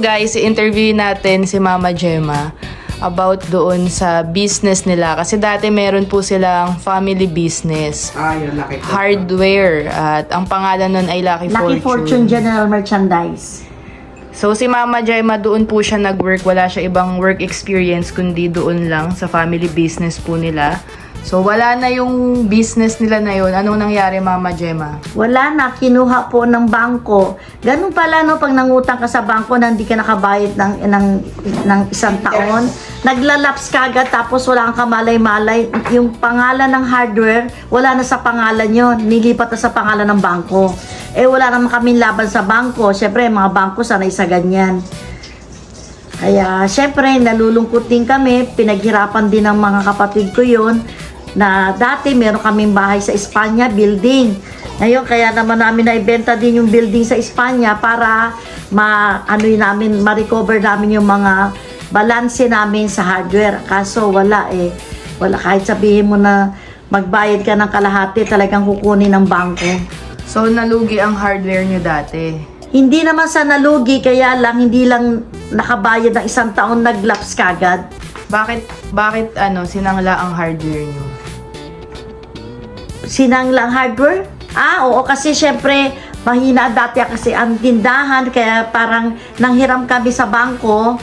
guys, i-interview natin si Mama Gemma about doon sa business nila. Kasi dati meron po silang family business. Yung Lucky Fortune. Hardware. At ang pangalan nun ay Lucky Lucky Fortune General Merchandise. So si Mama Gemma doon po siya nag-work. Wala siya ibang work experience kundi doon lang sa family business po nila. So wala na yung business nila na yun. Anong nangyari, Mama Gemma? Wala na, kinuha po ng bangko. Ganun pala no, pag nangutang ka sa bangko na hindi ka nakabayad ng isang taon, naglalaps ka agad tapos wala kang kamalay-malay. Yung pangalan ng hardware, wala na sa pangalan yon, nilipat na sa pangalan ng bangko. Eh wala naman kaming laban sa bangko. Siyempre, mga bangko sanay sa ganyan. Kaya, syempre, nalulungkot din kami. Pinaghirapan din ng mga kapatid ko yon na dati meron kaming bahay sa Espanya, building. Ngayon, kaya naman namin naibenta din yung building sa Espanya para ma-recover namin yung mga balanse namin sa hardware. Kaso wala eh. Wala, kahit sabihin mo na magbayad ka ng kalahati, talagang kukunin ng bangko. So nalugi ang hardware nyo dati. Hindi naman sa nalugi, kaya lang hindi lang nakabayad ng isang taon, naglaps kagad. Bakit sinangla ang hardware nyo? Sinanglang hardware? Oo, kasi syempre mahina dati kasi ang tindahan, kaya parang nanghiram kami sa bangko.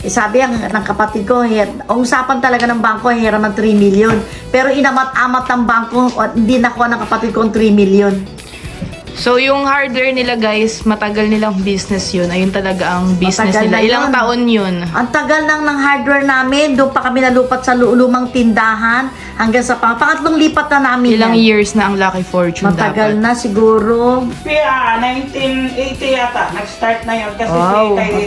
Sabi ng kapatid ko, ang usapan talaga ng bangko, hiram ng 3 million. Pero inamat-amat ng bangko, hindi nakuha ng kapatid ko 3 million. So, yung hardware nila, guys, matagal nilang business yun. Ayun talaga ang business Matagal nila. na Ilang yun. taon yun? Ang tagal nang ng hardware namin, doon pa kami nalupat sa lumang tindahan hanggang sa pangatlong lipat na namin Ilang yan. years na ang Lucky Fortune Matagal dapat? na siguro. 1980 yata. Nag-start na yun. Kasi Wow, kay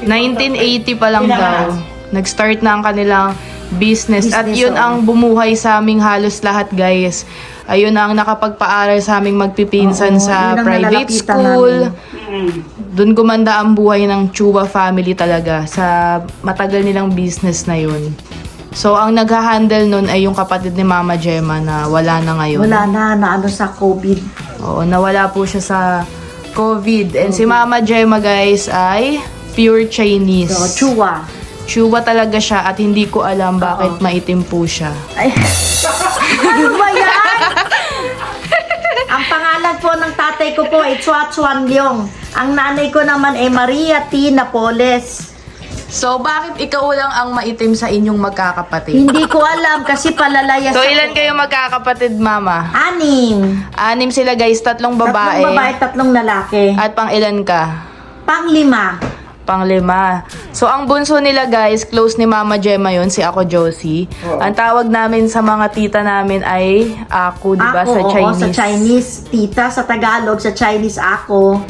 1980 pa lang daw. Nag-start na ang kanilang business. At Business, yun ang bumuhay sa aming halos lahat, guys. Ayun ang nakapagpaaral sa aming magpipinsan Oo, sa yun ang private nalalapitan school. namin. Doon gumanda ang buhay ng Chua family talaga sa matagal nilang business na yun. So, ang nagha-handle nun ay yung kapatid ni Mama Gemma na wala na ngayon. Wala na sa COVID. Oo, nawala po siya sa COVID. And si Mama Gemma, guys, ay pure Chinese. So, Chua. Chua talaga siya at hindi ko alam bakit maitim po siya. Ay, ano ba yan? Ang pangalan po ng tatay ko po ay Chua Chuan Leong. Ang nanay ko naman ay Maria T. Napoles. So, bakit ikaw lang ang maitim sa inyong magkakapatid? Hindi ko alam kasi palalaya So, sa... ilan kayo magkakapatid, Mama? 6. 6 sila, guys. 3 babae. 3 babae, 3 lalaki. At pang ilan ka? Pang-5. Pang-5. So, ang bunso nila, guys, close ni Mama Gemma yun, si Ako Josie. Ang tawag namin sa mga tita namin ay Ako, di ba? Ako, Sa oo, Chinese. sa Chinese. Tita, sa Tagalog, sa Chinese ako.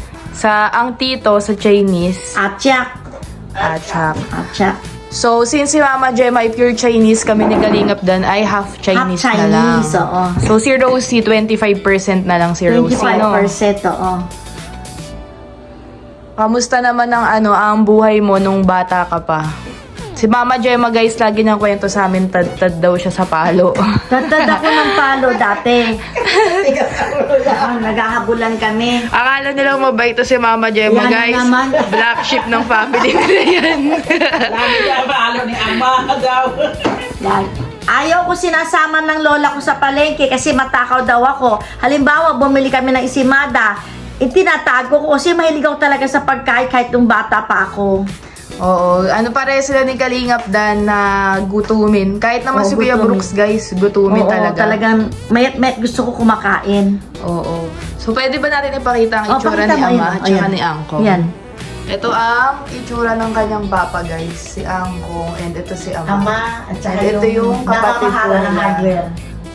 Ang tito sa Chinese. Atyak. Atsak. Atyak. So, since si Mama Gemma ay pure Chinese, kami ni Kalingap Dan ay half Chinese, Half na lang. Chinese, oo. So, si Rosie, 25% na lang si Rosie, no? 25%, oo. Kamusta naman ang buhay mo nung bata ka pa? Si Mama Gemma, guys, lagi niyang kwento sa amin, tad daw siya sa palo. Tatad ako ng palo dati. Naghahabulan kami. Akala nila mabait to si Mama Gemma, Yan guys. naman. Black sheep ng family nila yan. Lagi ka maalo ni Ama daw. Ayaw ko sinasama ng lola ko sa palengke kasi matakaw daw ako. Halimbawa, bumili kami ng isimada. Itinatago ko kasi mahilig ako talaga sa pagkain kahit nung bata pa ako. Oo, pare sila ni Kalingap Dan na gutumin. Kahit naman si Kuya gutumin. Brooks, guys, gutumin Oo, talaga. talagang mayat gusto ko kumakain. Oo. So, pwede ba natin ipakita ang itsura pakita ni mo Ama yun. at saka ni Angkong? Yan. Ito ang itsura ng kanyang papa, guys. Si Angkong and ito si Ama. Ama at saka And ito yung kapatid ko nakakahala ng na. hardware.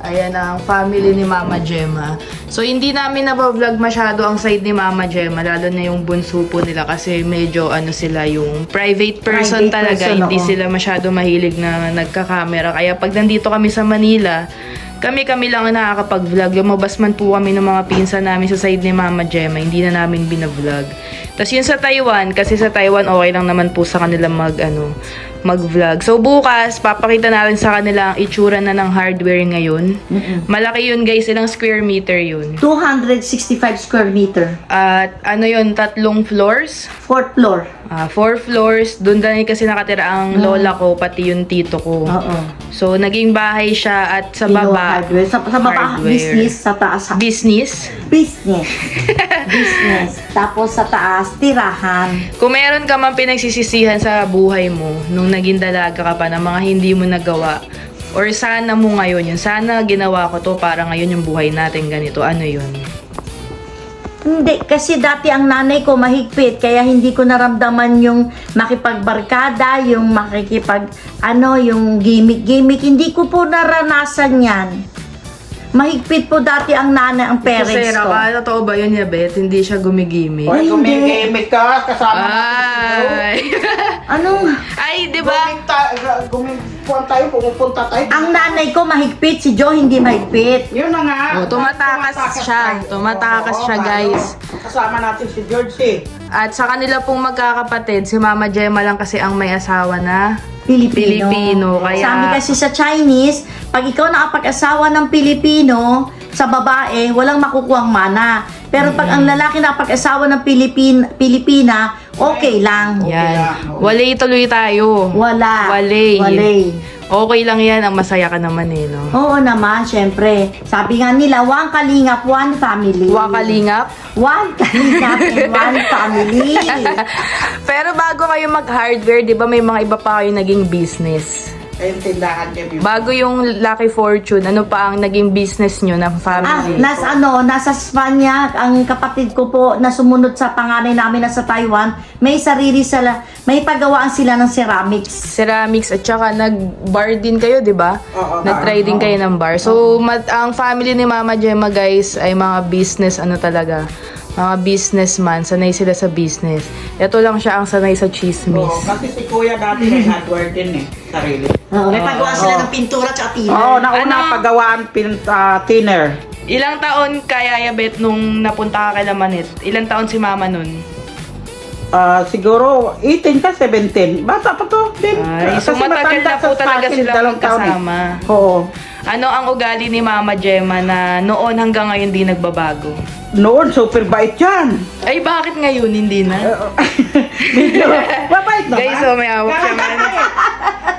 Ayan ang family ni Mama Gemma. So, hindi namin nabablog masyado ang side ni Mama Gemma, lalo na yung bunso po nila kasi medyo sila yung private person Private talaga. person, Hindi oo. sila masyado mahilig na nagka-camera. Kaya pag nandito kami sa Manila, kami lang ang nakakapag-vlog. Lumabas man po kami ng mga pinsan namin sa side ni Mama Gemma, hindi na namin binavlog. Tapos yun sa Taiwan, kasi sa Taiwan okay lang naman po sa kanila mag-vlog. So bukas, papakita natin sa kanila ang itsura na ng hardware ngayon. Malaki yun guys, ilang square meter yun. 265 square meter. At ano yun, 3 floors? 4th floor. 4 floors. Doon din kasi nakatira ang lola ko, pati yung tito ko. Oo. So, naging bahay siya at sa Pino baba, hardware. Sa baba, hardware. business. Sa taas, business. business. Business. Tapos sa taas, tirahan. Kung meron ka man pinagsisisihan sa buhay mo, nung naging dalaga ka pa, ng mga hindi mo nagawa, or sana mo ngayon yun, sana ginawa ko to para ngayon yung buhay natin ganito, ano yun? Hindi, kasi dati ang nanay ko mahigpit, kaya hindi ko naramdaman yung makipagbarkada, yung yung gimmick. Hindi ko po naranasan yan. Mahigpit po dati ang nanay, ang parents Kasi ko. totoo ba yun, Yabet? Hindi siya gumigimik? Hoy, Hindi. gumigimik ka, kasama Ay! Anong? Ay, di ba? Pumupunta tayo. Ang nanay ko mahigpit, si Joe hindi mahigpit. Yun na nga. Oh, tumatakas siya. tayo. Tumatakas Oo, siya, ano, guys. Kasama natin si George eh. At sa kanila pong magkakapatid, si Mama Gemma lang kasi ang may asawa na Pilipino. Kaya, Sabi kasi sa Chinese, pag ikaw nakapag-asawa ng Pilipino, sa babae, walang makukuhang mana. Pero pag ang lalaki nakapag-asawa ng Pilipina, okay lang. yan. Walay tuloy tayo. Wala. Walay. Walay. Okay lang yan. Ang masaya ka naman eh, no? Oo naman, syempre. Sabi nga nila, one kalingap, one family. Wakalingap. One kalingap and one family. Pero bago kayo mag-hardware, di ba may mga iba pa kayo naging business? Ayun, tindahan niya. Bago yung Lucky Fortune, ano pa ang naging business nyo ng family? Nasa Spanya, ang kapatid ko po na sumunod sa panganay namin na sa Taiwan, may may pagawaan sila ng ceramics. Ceramics at saka nag-bar din kayo, di ba? Oo, Nag-try din kayo ng bar. So, ang family ni Mama Gemma, guys, ay mga business, ano talaga, mga businessman, sanay sila sa business. Ito lang siya ang sanay sa chismis. Oo, kasi si Kuya dati may hardware din eh, sarili. May pagawaan sila ng pintura at tiner. Oo, nauna pagawaan thinner. Ilang taon kaya, Yabet, nung napunta ka kay Lamanit? Ilang taon si Mama nun? Siguro 18 ka, 17. Bata pa to. Ay, so Kasi matagal matanda na po sa talaga akin, silang dalawang taon eh. magkasama. Oo. Ano ang ugali ni Mama Gemma na noon hanggang ngayon di nagbabago? Noon, super bait yan. Ay, bakit ngayon hindi na? Medyo, mabait naman. Guys, may hawak siya man.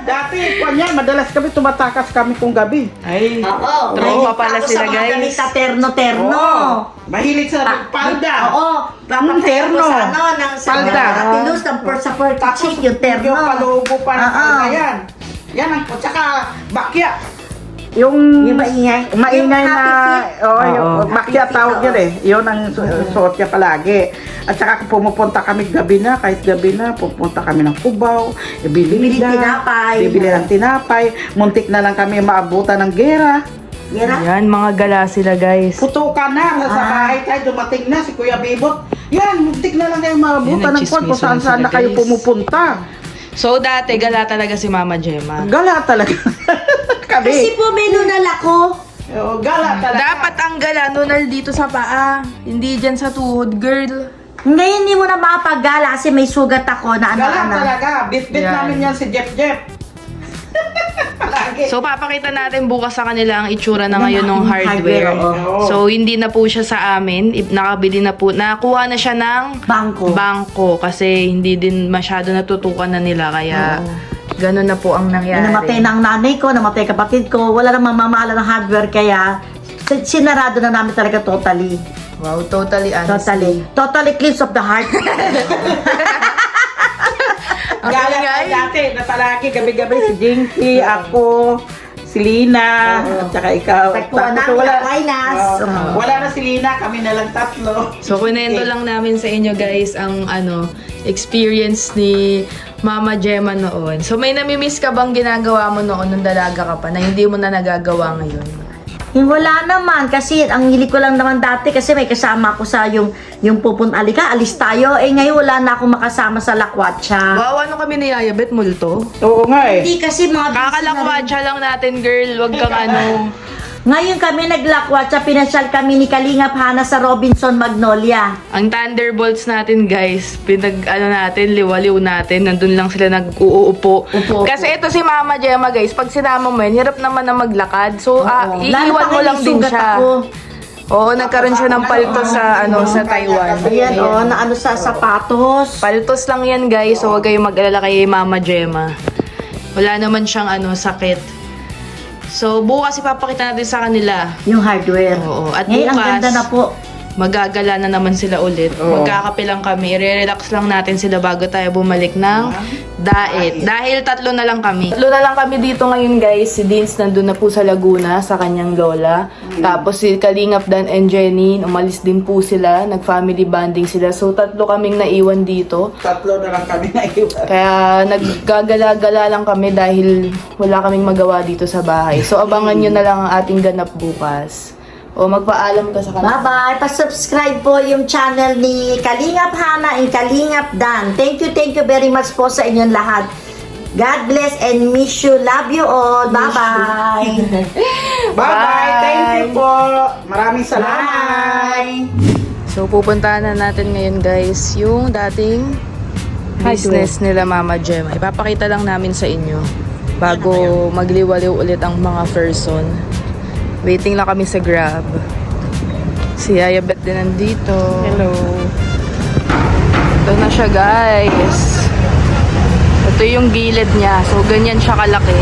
Dati, kanya, madalas kami tumatakas kami kung gabi. Ay, Oo. tropa pala Tapos sila, sa mga guys. damit na terno-terno. Oo. Mahilig sa palda. Oo. Papakita terno. ko sa sa Palda. Atilus, sa Puerto Chic, yung terno. Yung palubo pa ng Oo. palda yan. Yan ang, tsaka bakya. Yung maingay. maingay Yung na, happy oo, Oo. yung bakya Happy tawag feet, yun eh. Yun ang suot niya palagi. At saka kung pumupunta kami gabi na, kahit gabi na, pupunta kami ng Cubao, Bibili tinapay. Bibili ng tinapay. Muntik na lang kami maabutan ng gera. Yan. Yan, mga gala sila, guys. Putukan na, sa bahay tayo, dumating na si Kuya Bibot. Yan, muntik na lang kayo maabutan Yan, ng kwan kung saan nagchismisan saan na sila, kayo guys. pumupunta. So, dati, gala talaga si Mama Gemma. Gala talaga. Kami. Kasi po may nunal ako. Oo, gala talaga. Dapat ang gala, nunal dito sa paa. Hindi dyan sa tuhod, girl. Ngayon hindi mo na makapagala kasi may sugat ako na Gala ano-ano. talaga. Bit-bit Yan. namin yan si Jeff. Palagi. So, papakita natin bukas sa kanila ang itsura na Ng ngayon ng hardware, hardware. oo. So, hindi na po siya sa amin. Nakabili na po. Nakuha na siya ng bangko kasi hindi din masyado natutukan na nila. Kaya, ganun na po ang nangyari. Namatay na ang nanay ko, namatay kapatid ko, wala namang mamahala ng hardware kaya sinarado na namin talaga totally. Wow, totally honestly. Totally cleanse of the heart. Gala ingay. dati na palagi gabi-gabi si Jinky, ako, si Lina, at saka ikaw. Tagpuan Tapos namin ang Kainas. wala na si Lina, kami na lang tatlo. So, kunento lang namin sa inyo, guys, ang experience ni Mama Gemma noon. So, may namimiss ka bang ginagawa mo noon nung dalaga ka pa na hindi mo na nagagawa ngayon? Wala naman kasi ang hilig ko lang naman dati kasi may kasama ko sa yung pupunta alika, alis tayo. Ngayon wala na akong makasama sa lakwatsa. Wow, ano kami ni Yaya Bet, multo? Oo nga eh. Hindi kasi mga busy na rin. Kakalakwatsa lang natin, girl. Wag kang ano. Ngayon kami naglakwat sa pinasyal kami ni Kalingap Hana sa Robinson Magnolia. Ang Thunderbolts natin guys, natin, liwaliw natin, nandun lang sila nag-uuupo. Upo. Kasi ito si Mama Gemma guys, pag sinama mo yan, hirap naman na maglakad. So, Lalo iiwan pa mo kayo, lang din sugat siya. ako. Oo, nagkaroon siya ng paltos sa Taiwan. Ayan, na ano sa sapatos. Paltos lang yan guys, so huwag kayong mag-alala kay Mama Gemma. Wala naman siyang sakit. So, bukas ipapakita natin sa kanila. Yung hardware. Oo, at Ngayon, ang bukas, ganda na po. magagala na naman sila ulit. Oo. Magkakape lang kami. I-relax lang natin sila bago tayo bumalik ng diet. Dahil 3 na lang kami. 3 na lang kami dito ngayon guys. Si Dins nandun na po sa Laguna sa kanyang lola. Tapos si Kalingap Dan and Jenny, umalis din po sila. Nag-family bonding sila. So 3 kaming naiwan dito. 3 na lang kami naiwan. Kaya naggagala-gala lang kami dahil wala kaming magawa dito sa bahay. So abangan nyo na lang ang ating ganap bukas. O magpaalam ka sa kanila. Bye-bye. Pa-subscribe po yung channel ni Kalingap Hana and Kalingap Dan. Thank you very much po sa inyong lahat. God bless and miss you. Love you all. Bye-bye. Bye-bye. Thank you po. Maraming salamat. Bye. So, pupuntahan na natin ngayon guys yung dating business nila Mama Gemma. Ipapakita lang namin sa inyo bago magliwaliw ulit ang mga person. Waiting lang kami sa Grab. Si Yaya Beth din nandito. Hello. Ito na siya guys. Ito yung gilid niya. So, ganyan siya kalaki.